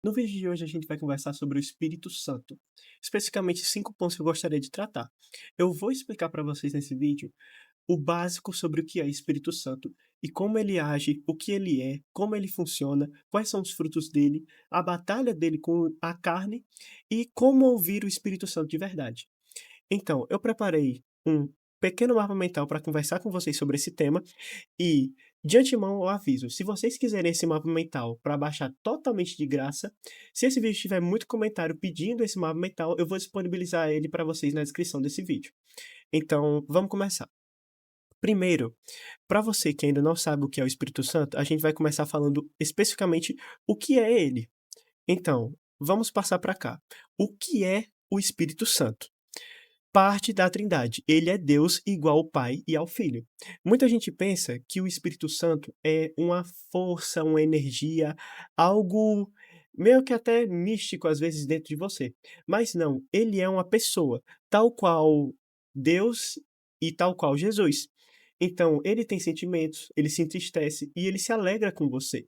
No vídeo de hoje a gente vai conversar sobre o Espírito Santo, especificamente 5 pontos que eu gostaria de tratar. Eu vou explicar para vocês nesse vídeo o básico sobre o que é Espírito Santo e como ele age, o que ele é, como ele funciona, quais são os frutos dele, a batalha dele com a carne e como ouvir o Espírito Santo de verdade. Então, eu preparei um pequeno mapa mental para conversar com vocês sobre esse tema e, de antemão, eu aviso: se vocês quiserem esse mapa mental para baixar totalmente de graça, se esse vídeo tiver muito comentário pedindo esse mapa mental, eu vou disponibilizar ele para vocês na descrição desse vídeo. Então, vamos começar. Primeiro, para você que ainda não sabe o que é o Espírito Santo, a gente vai começar falando especificamente o que é ele. Então, vamos passar para cá. O que é o Espírito Santo? Parte da Trindade. Ele é Deus igual ao Pai e ao Filho. Muita gente pensa que o Espírito Santo é uma força, uma energia, algo meio que até místico às vezes dentro de você. Mas não, ele é uma pessoa, tal qual Deus e tal qual Jesus. Então, ele tem sentimentos, ele se entristece e ele se alegra com você.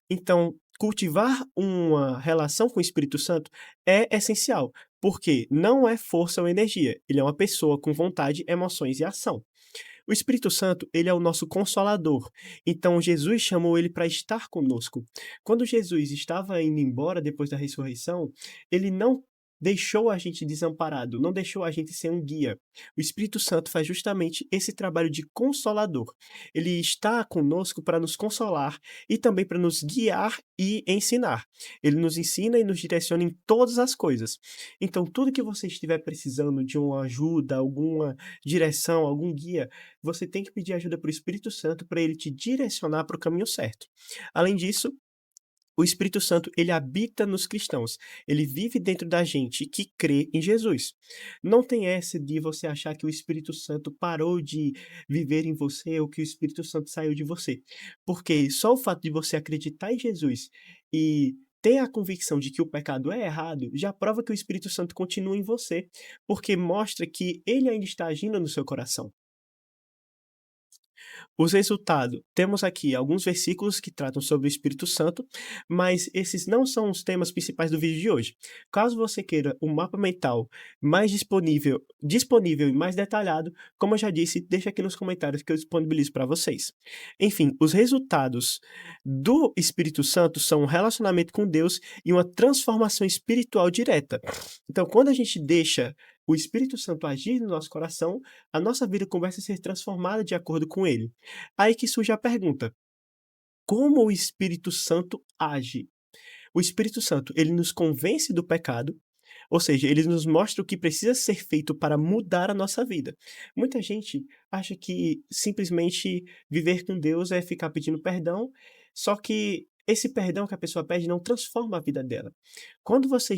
Então, cultivar uma relação com o Espírito Santo é essencial, porque não é força ou energia, ele é uma pessoa com vontade, emoções e ação. O Espírito Santo, ele é o nosso consolador. Então Jesus chamou ele para estar conosco. Quando Jesus estava indo embora depois da ressurreição, ele não deixou a gente desamparado, não deixou a gente sem um guia. O Espírito Santo faz justamente esse trabalho de consolador. Ele está conosco para nos consolar e também para nos guiar e ensinar. Ele nos ensina e nos direciona em todas as coisas. Então, tudo que você estiver precisando de uma ajuda, alguma direção, algum guia, você tem que pedir ajuda para o Espírito Santo para ele te direcionar para o caminho certo. Além disso, o Espírito Santo, ele habita nos cristãos. Ele vive dentro da gente que crê em Jesus. Não tem essa de você achar que o Espírito Santo parou de viver em você ou que o Espírito Santo saiu de você. Porque só o fato de você acreditar em Jesus e ter a convicção de que o pecado é errado, já prova que o Espírito Santo continua em você, porque mostra que ele ainda está agindo no seu coração. Os resultados, temos aqui alguns versículos que tratam sobre o Espírito Santo, mas esses não são os temas principais do vídeo de hoje. Caso você queira um mapa mental mais disponível e mais detalhado, como eu já disse, deixa aqui nos comentários que eu disponibilizo para vocês. Enfim, os resultados do Espírito Santo são um relacionamento com Deus e uma transformação espiritual direta. Então, quando a gente deixa o Espírito Santo agir no nosso coração, a nossa vida começa a ser transformada de acordo com ele. Aí que surge a pergunta: como o Espírito Santo age? O Espírito Santo, ele nos convence do pecado, ou seja, ele nos mostra o que precisa ser feito para mudar a nossa vida. Muita gente acha que simplesmente viver com Deus é ficar pedindo perdão, só que esse perdão que a pessoa pede não transforma a vida dela. Quando você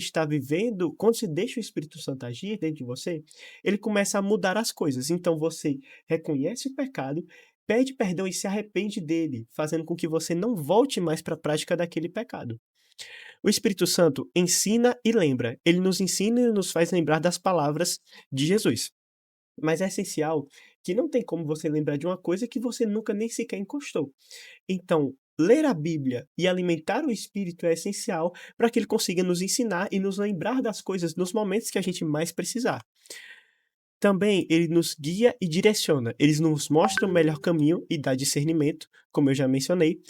deixa o Espírito Santo agir dentro de você, ele começa a mudar as coisas. Então você reconhece o pecado, pede perdão e se arrepende dele, fazendo com que você não volte mais para a prática daquele pecado. O Espírito Santo ensina e lembra. Ele nos ensina e nos faz lembrar das palavras de Jesus. Mas é essencial que não tem como você lembrar de uma coisa que você nunca nem sequer encostou. Então, ler a Bíblia e alimentar o Espírito é essencial para que ele consiga nos ensinar e nos lembrar das coisas nos momentos que a gente mais precisar. Também ele nos guia e direciona, eles nos mostram o melhor caminho e dá discernimento, como eu já mencionei,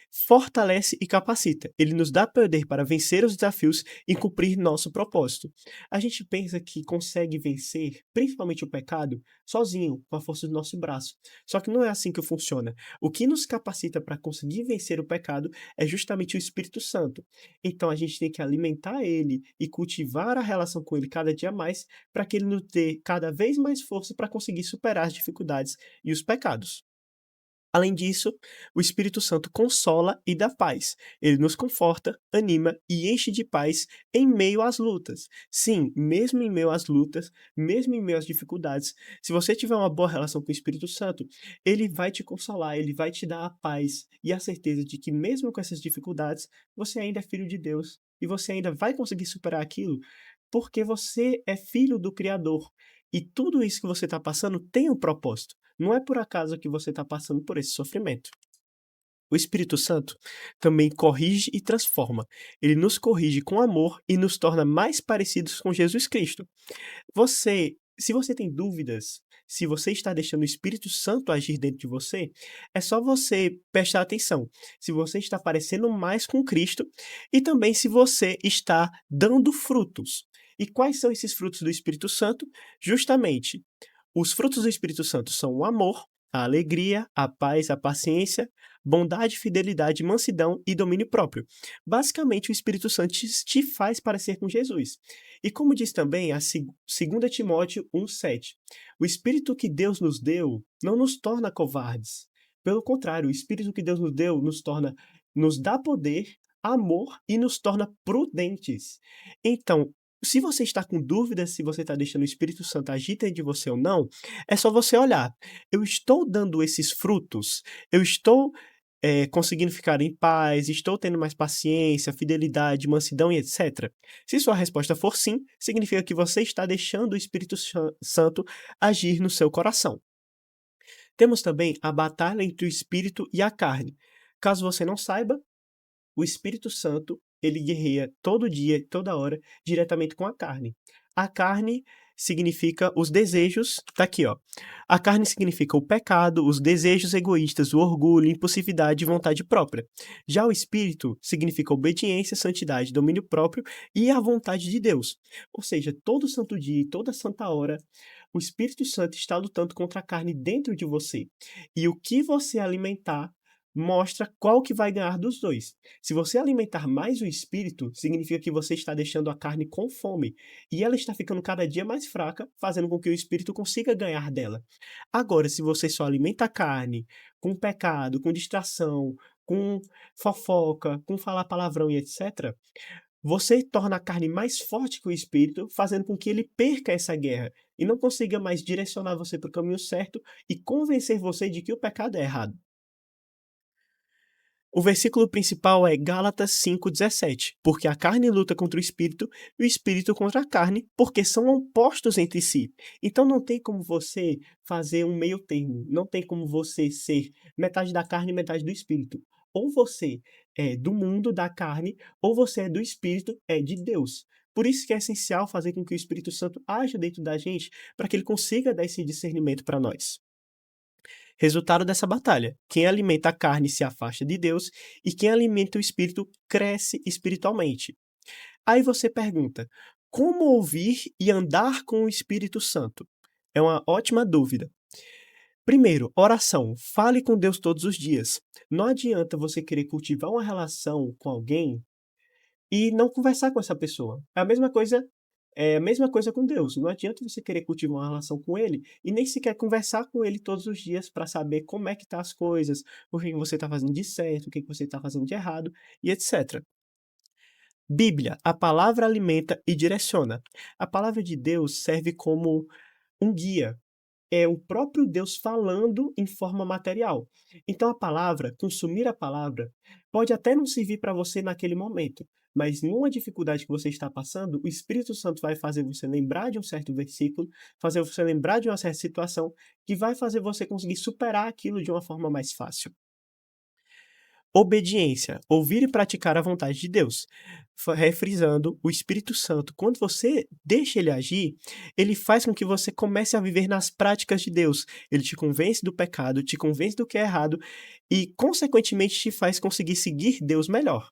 fortalece e capacita. Ele nos dá poder para vencer os desafios e cumprir nosso propósito. A gente pensa que consegue vencer, principalmente o pecado, sozinho, com a força do nosso braço. Só que não é assim que funciona. O que nos capacita para conseguir vencer o pecado é justamente o Espírito Santo. Então a gente tem que alimentar ele e cultivar a relação com ele cada dia mais para que ele nos dê cada vez mais força para conseguir superar as dificuldades e os pecados. Além disso, o Espírito Santo consola e dá paz. Ele nos conforta, anima e enche de paz em meio às lutas. Sim, mesmo em meio às lutas, mesmo em meio às dificuldades, se você tiver uma boa relação com o Espírito Santo, ele vai te consolar, ele vai te dar a paz e a certeza de que, mesmo com essas dificuldades, você ainda é filho de Deus e você ainda vai conseguir superar aquilo porque você é filho do Criador. E tudo isso que você está passando tem um propósito. Não é por acaso que você está passando por esse sofrimento. O Espírito Santo também corrige e transforma. Ele nos corrige com amor e nos torna mais parecidos com Jesus Cristo. Se você tem dúvidas, se você está deixando o Espírito Santo agir dentro de você, é só você prestar atenção. Se você está parecendo mais com Cristo e também se você está dando frutos. E quais são esses frutos do Espírito Santo? Justamente, os frutos do Espírito Santo são o amor, a alegria, a paz, a paciência, bondade, fidelidade, mansidão e domínio próprio. Basicamente, o Espírito Santo te faz parecer com Jesus. E como diz também a 2 Timóteo 1,7, o Espírito que Deus nos deu não nos torna covardes. Pelo contrário, o Espírito que Deus nos deu nos dá poder, amor e nos torna prudentes. Então, se você está com dúvidas se você está deixando o Espírito Santo agir dentro de você ou não, é só você olhar. Eu estou dando esses frutos? Eu estou conseguindo ficar em paz? Estou tendo mais paciência, fidelidade, mansidão e etc? Se sua resposta for sim, significa que você está deixando o Espírito Santo agir no seu coração. Temos também a batalha entre o espírito e a carne. Caso você não saiba, o Espírito Santo, ele guerreia todo dia, toda hora, diretamente com a carne. A carne significa os desejos, tá aqui, ó. A carne significa o pecado, os desejos egoístas, o orgulho, impulsividade e vontade própria. Já o Espírito significa obediência, santidade, domínio próprio e a vontade de Deus. Ou seja, todo santo dia e toda santa hora, o Espírito Santo está lutando contra a carne dentro de você. E o que você alimentar mostra qual que vai ganhar dos dois. Se você alimentar mais o espírito, significa que você está deixando a carne com fome, e ela está ficando cada dia mais fraca, fazendo com que o espírito consiga ganhar dela. Agora, se você só alimenta a carne com pecado, com distração, com fofoca, com falar palavrão e etc., você torna a carne mais forte que o espírito, fazendo com que ele perca essa guerra e não consiga mais direcionar você para o caminho certo e convencer você de que o pecado é errado. O versículo principal é Gálatas 5,17, porque a carne luta contra o espírito e o espírito contra a carne, porque são opostos entre si. Então não tem como você fazer um meio termo, não tem como você ser metade da carne e metade do espírito. Ou você é do mundo da carne, ou você é do espírito, é de Deus. Por isso que é essencial fazer com que o Espírito Santo haja dentro da gente, para que ele consiga dar esse discernimento para nós. Resultado dessa batalha: quem alimenta a carne se afasta de Deus e quem alimenta o espírito cresce espiritualmente. Aí você pergunta: como ouvir e andar com o Espírito Santo? É uma ótima dúvida. Primeiro, oração. Fale com Deus todos os dias. Não adianta você querer cultivar uma relação com alguém e não conversar com essa pessoa. É a mesma coisa com Deus. Não adianta você querer cultivar uma relação com Ele e nem sequer conversar com Ele todos os dias para saber como é que tá as coisas, o que que você está fazendo de certo, o que que você está fazendo de errado e etc. Bíblia, a palavra alimenta e direciona. A palavra de Deus serve como um guia, é o próprio Deus falando em forma material. Então consumir a palavra, pode até não servir para você naquele momento, mas numa dificuldade que você está passando, o Espírito Santo vai fazer você lembrar de um certo versículo, fazer você lembrar de uma certa situação, que vai fazer você conseguir superar aquilo de uma forma mais fácil. Obediência, ouvir e praticar a vontade de Deus. Refrisando, o Espírito Santo, quando você deixa ele agir, ele faz com que você comece a viver nas práticas de Deus. Ele te convence do pecado, te convence do que é errado e, consequentemente, te faz conseguir seguir Deus melhor.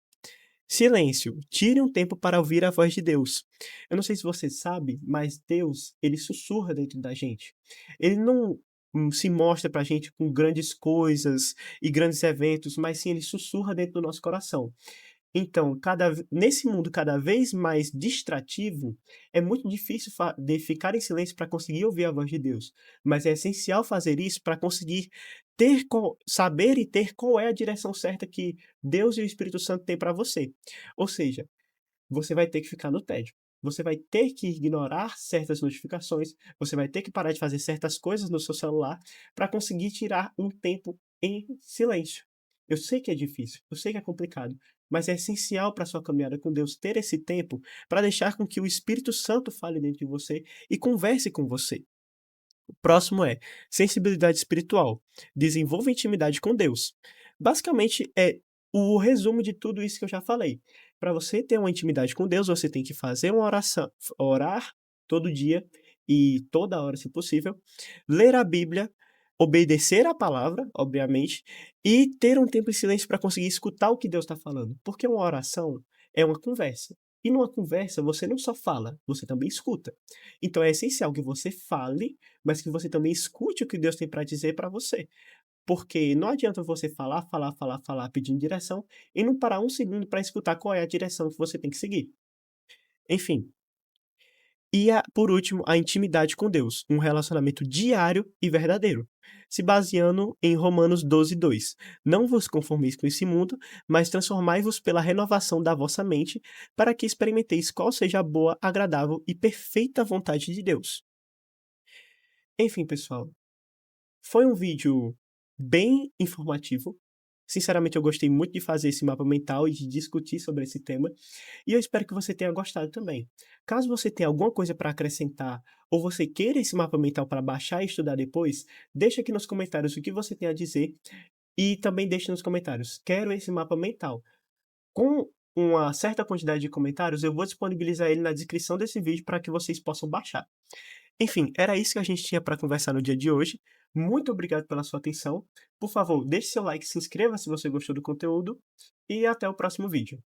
Silêncio. Tire um tempo para ouvir a voz de Deus. Eu não sei se você sabe, mas Deus, ele sussurra dentro da gente. Ele não se mostra pra gente com grandes coisas e grandes eventos, mas sim ele sussurra dentro do nosso coração. Então, nesse mundo cada vez mais distrativo, é muito difícil de ficar em silêncio para conseguir ouvir a voz de Deus. Mas é essencial fazer isso para conseguir saber e ter qual é a direção certa que Deus e o Espírito Santo têm para você. Ou seja, você vai ter que ficar no tédio. Você vai ter que ignorar certas notificações, você vai ter que parar de fazer certas coisas no seu celular para conseguir tirar um tempo em silêncio. Eu sei que é difícil, eu sei que é complicado, mas é essencial para sua caminhada com Deus ter esse tempo para deixar com que o Espírito Santo fale dentro de você e converse com você. O próximo é sensibilidade espiritual. Desenvolva intimidade com Deus. Basicamente, é o resumo de tudo isso que eu já falei. Para você ter uma intimidade com Deus, você tem que fazer uma oração, orar todo dia e toda hora, se possível, ler a Bíblia, obedecer à palavra, obviamente, e ter um tempo em silêncio para conseguir escutar o que Deus está falando. Porque uma oração é uma conversa. E numa conversa você não só fala, você também escuta. Então é essencial que você fale, mas que você também escute o que Deus tem para dizer para você. Porque não adianta você falar, falar, falar, falar, pedindo direção e não parar um segundo para escutar qual é a direção que você tem que seguir. Enfim, por último, a intimidade com Deus, um relacionamento diário e verdadeiro, se baseando em Romanos 12:2. Não vos conformeis com esse mundo, mas transformai-vos pela renovação da vossa mente, para que experimenteis qual seja a boa, agradável e perfeita vontade de Deus. Enfim, pessoal, foi um vídeo bem informativo. Sinceramente, eu gostei muito de fazer esse mapa mental e de discutir sobre esse tema, e eu espero que você tenha gostado também. Caso você tenha alguma coisa para acrescentar ou você queira esse mapa mental para baixar e estudar depois, deixa aqui nos comentários o que você tem a dizer e também deixe nos comentários: "Quero esse mapa mental". Com uma certa quantidade de comentários, eu vou disponibilizar ele na descrição desse vídeo para que vocês possam baixar. Enfim, era isso que a gente tinha para conversar no dia de hoje. Muito obrigado pela sua atenção. Por favor, deixe seu like, se inscreva se você gostou do conteúdo e até o próximo vídeo.